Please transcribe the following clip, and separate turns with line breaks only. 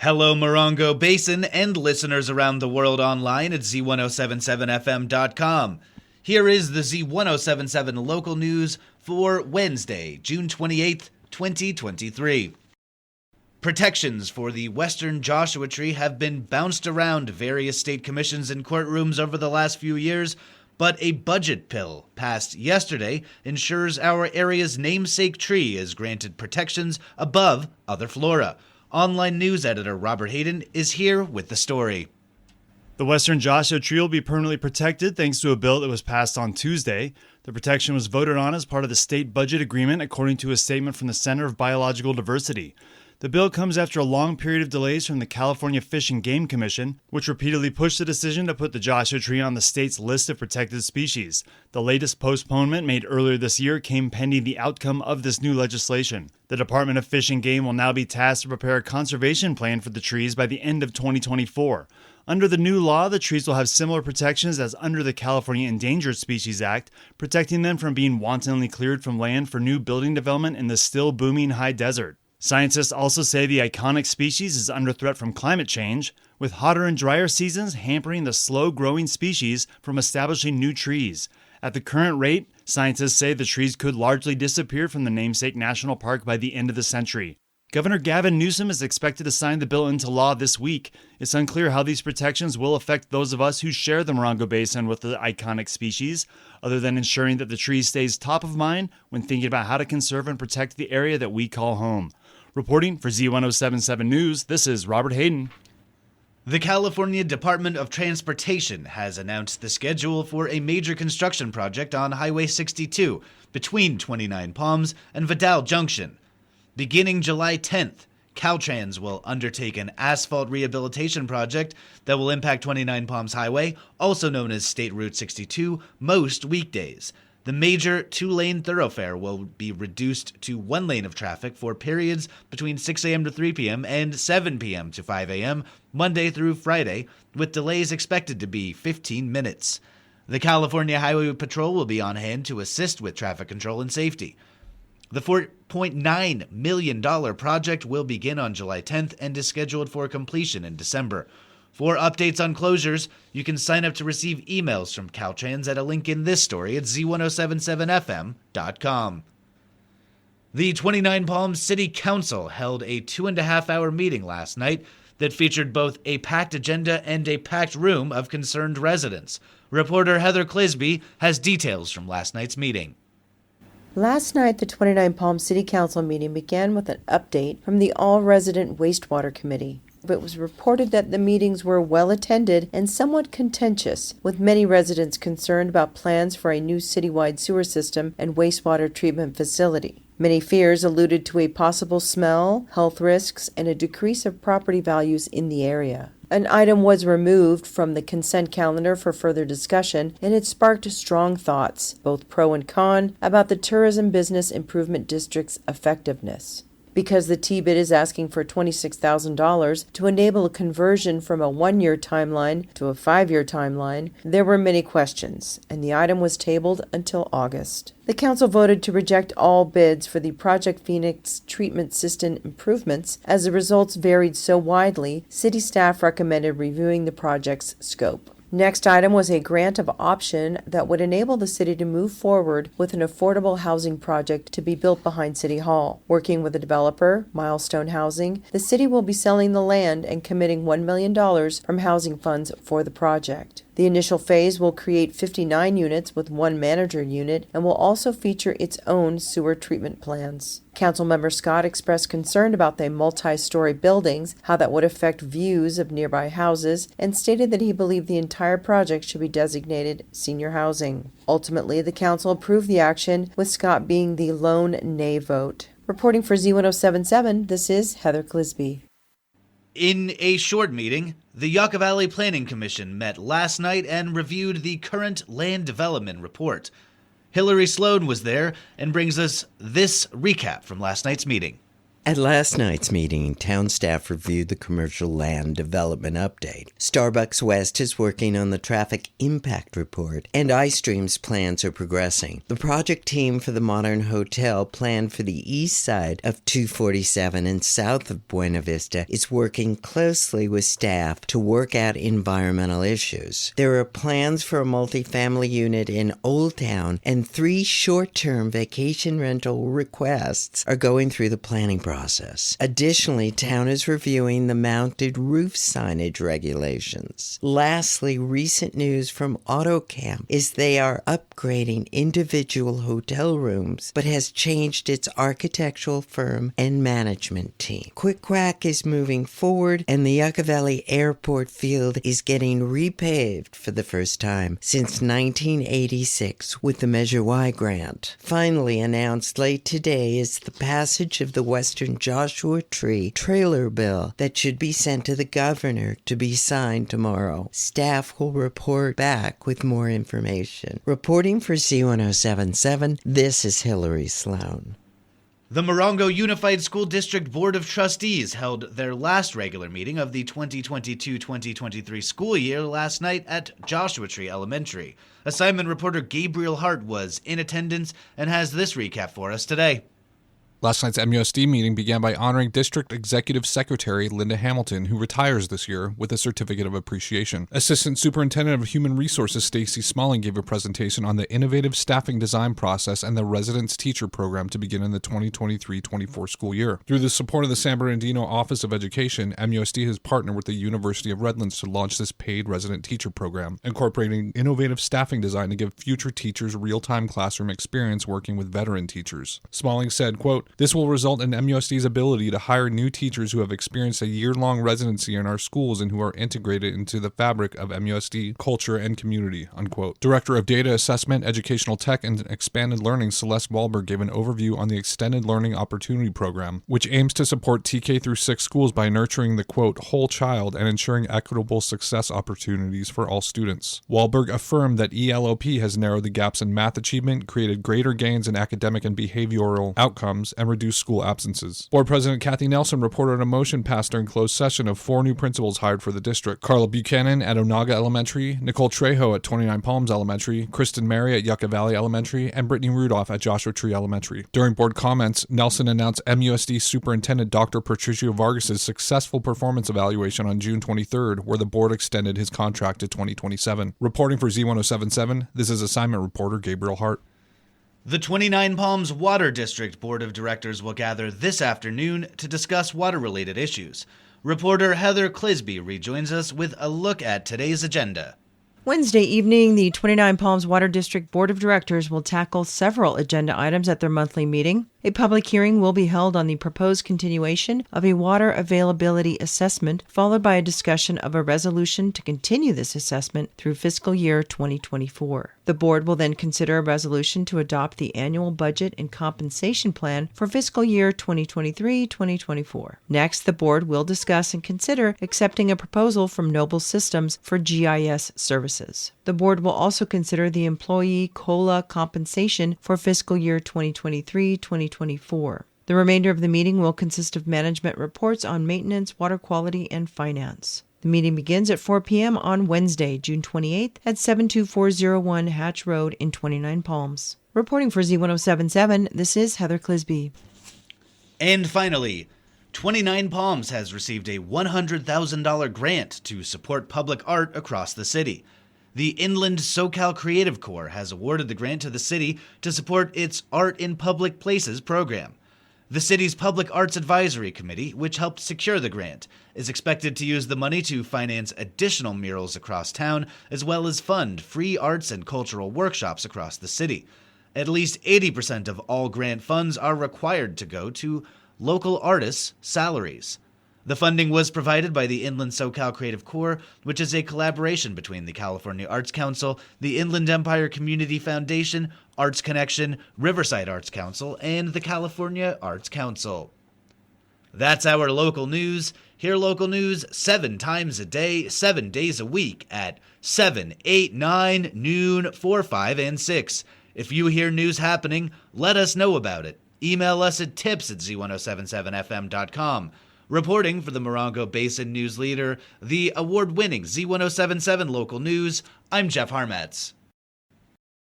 Hello, Morongo Basin and listeners around the world online at Z107.7fm.com. Here is the Z107.7 local news for Wednesday, June 28th, 2023. Protections for the Western Joshua Tree have been bounced around various state commissions and courtrooms over the last few years, but a budget bill passed yesterday ensures our area's namesake tree is granted protections above other flora. Online news editor Robert Hayden is here with the story.
The Western Joshua Tree will be permanently protected thanks to a bill that was passed on Tuesday. The protection was voted on as part of the state budget agreement, according to a statement from the Center of Biological Diversity. The bill comes after a long period of delays from the California Fish and Game Commission, which repeatedly pushed the decision to put the Joshua Tree on the state's list of protected species. The latest postponement, made earlier this year, came pending the outcome of this new legislation. The Department of Fish and Game will now be tasked to prepare a conservation plan for the trees by the end of 2024. Under the new law, the trees will have similar protections as under the California Endangered Species Act, protecting them from being wantonly cleared from land for new building development in the still booming high desert. Scientists also say the iconic species is under threat from climate change, with hotter and drier seasons hampering the slow-growing species from establishing new trees. At the current rate, scientists say the trees could largely disappear from the namesake national park by the end of the century. Governor Gavin Newsom is expected to sign the bill into law this week. It's unclear how these protections will affect those of us who share the Morongo Basin with the iconic species, other than ensuring that the tree stays top of mind when thinking about how to conserve and protect the area that we call home. Reporting for Z107.7 News, this is Robert Hayden.
The California Department of Transportation has announced the schedule for a major construction project on Highway 62 between 29 Palms and Vidal Junction. Beginning July 10th, Caltrans will undertake an asphalt rehabilitation project that will impact 29 Palms Highway, also known as State Route 62, most weekdays. The major two-lane thoroughfare will be reduced to one lane of traffic for periods between 6 a.m. to 3 p.m. and 7 p.m. to 5 a.m., Monday through Friday, with delays expected to be 15 minutes. The California Highway Patrol will be on hand to assist with traffic control and safety. The $4.9 million project will begin on July 10th and is scheduled for completion in December. For updates on closures, you can sign up to receive emails from Caltrans at a link in this story at z1077fm.com. The 29 Palms City Council held a 2.5-hour meeting last night that featured both a packed agenda and a packed room of concerned residents. Reporter Heather Clisby has details from last night's meeting.
Last night, the 29 Palms City Council meeting began with an update from the All-Resident Wastewater Committee. It was reported that the meetings were well attended and somewhat contentious, with many residents concerned about plans for a new citywide sewer system and wastewater treatment facility. Many fears alluded to a possible smell, health risks, and a decrease of property values in the area. An item was removed from the consent calendar for further discussion, and it sparked strong thoughts, both pro and con, about the Tourism Business Improvement District's effectiveness. Because the T-bid is asking for $26,000 to enable a conversion from a 1-year timeline to a 5-year timeline, there were many questions, and the item was tabled until August. The council voted to reject all bids for the Project Phoenix treatment system improvements. As the results varied so widely, city staff recommended reviewing the project's scope. Next item was a grant of option that would enable the city to move forward with an affordable housing project to be built behind City Hall. Working with the developer, Milestone Housing, the city will be selling the land and committing $1 million from housing funds for the project. The initial phase will create 59 units with one manager unit and will also feature its own sewer treatment plans. Councilmember Scott expressed concern about the multi-story buildings, how that would affect views of nearby houses, and stated that he believed the entire project should be designated senior housing. Ultimately, the council approved the action, with Scott being the lone nay vote. Reporting for Z107.7, this is Heather Clisby.
In a short meeting, the Yucca Valley Planning Commission met last night and reviewed the current land development report. Hillary Sloan was there and brings us this recap from last night's meeting.
At last night's meeting, town staff reviewed the commercial land development update. Starbucks West is working on the traffic impact report, and iStream's plans are progressing. The project team for the modern hotel planned for the east side of 247 and south of Buena Vista is working closely with staff to work out environmental issues. There are plans for a multifamily unit in Old Town, and 3 short-term vacation rental requests are going through the planning process. Additionally, town is reviewing the mounted roof signage regulations. Lastly, recent news from AutoCamp is they are upgrading individual hotel rooms, but has changed its architectural firm and management team. Quick Quack is moving forward, and the Yucca Valley Airport field is getting repaved for the first time since 1986 with the Measure Y grant. Finally announced late today is the passage of the Western Joshua Tree trailer bill that should be sent to the governor to be signed tomorrow. Staff will report back with more information. Reporting for Z107.7, this is Hillary Sloan.
The Morongo Unified School District Board of Trustees held their last regular meeting of the 2022-2023 school year last night at Joshua Tree Elementary. Assignment reporter Gabriel Hart was in attendance and has this recap for us today.
Last night's MUSD meeting began by honoring District Executive Secretary Linda Hamilton, who retires this year, with a certificate of appreciation. Assistant Superintendent of Human Resources Stacy Smalling gave a presentation on the innovative staffing design process and the Residence Teacher Program to begin in the 2023-24 school year. Through the support of the San Bernardino Office of Education, MUSD has partnered with the University of Redlands to launch this paid resident teacher program, incorporating innovative staffing design to give future teachers real-time classroom experience working with veteran teachers. Smalling said, quote, "This will result in MUSD's ability to hire new teachers who have experienced a year-long residency in our schools and who are integrated into the fabric of MUSD culture and community," unquote. Director of Data Assessment, Educational Tech, and Expanded Learning Celeste Wahlberg gave an overview on the Extended Learning Opportunity Program, which aims to support TK through 6 schools by nurturing the, quote, "whole child" and ensuring equitable success opportunities for all students. Wahlberg affirmed that ELOP has narrowed the gaps in math achievement, created greater gains in academic and behavioral outcomes, and reduce school absences. Board President Kathy Nelson reported a motion passed during closed session of 4 new principals hired for the district: Carla Buchanan at Onaga Elementary, Nicole Trejo at 29 Palms Elementary, Kristen Mary at Yucca Valley Elementary, and Brittany Rudolph at Joshua Tree Elementary. During board comments, Nelson announced MUSD Superintendent Dr. Patricio Vargas' successful performance evaluation on June 23rd, where the board extended his contract to 2027. Reporting for Z107.7, this is assignment reporter Gabriel Hart.
The 29 Palms Water District Board of Directors will gather this afternoon to discuss water-related issues. Reporter Heather Clisby rejoins us with a look at today's agenda.
Wednesday evening, the 29 Palms Water District Board of Directors will tackle several agenda items at their monthly meeting. A public hearing will be held on the proposed continuation of a water availability assessment, followed by a discussion of a resolution to continue this assessment through fiscal year 2024. The board will then consider a resolution to adopt the annual budget and compensation plan for fiscal year 2023-2024. Next, the board will discuss and consider accepting a proposal from Noble Systems for GIS services. The board will also consider the employee COLA compensation for fiscal year 2023-2024. The remainder of the meeting will consist of management reports on maintenance, water quality, and finance. The meeting begins at 4 p.m. on Wednesday, June 28th at 72401 Hatch Road in 29 Palms. Reporting for Z107.7, this is Heather Clisby.
And finally, 29 Palms has received a $100,000 grant to support public art across the city. The Inland SoCal Creative Corps has awarded the grant to the city to support its Art in Public Places program. The city's Public Arts Advisory Committee, which helped secure the grant, is expected to use the money to finance additional murals across town, as well as fund free arts and cultural workshops across the city. At least 80% of all grant funds are required to go to local artists' salaries. The funding was provided by the Inland SoCal Creative Corps, which is a collaboration between the California Arts Council, the Inland Empire Community Foundation, Arts Connection, Riverside Arts Council, and the California Arts Council. That's our local news. Hear local news 7 times a day, 7 days a week at 7, 8, 9, noon, 4, 5, and 6. If you hear news happening, let us know about it. Email us at tips@z1077fm.com. Reporting for the Morongo Basin News Leader, the award-winning Z107.7 Local News, I'm Jeff Harmetz.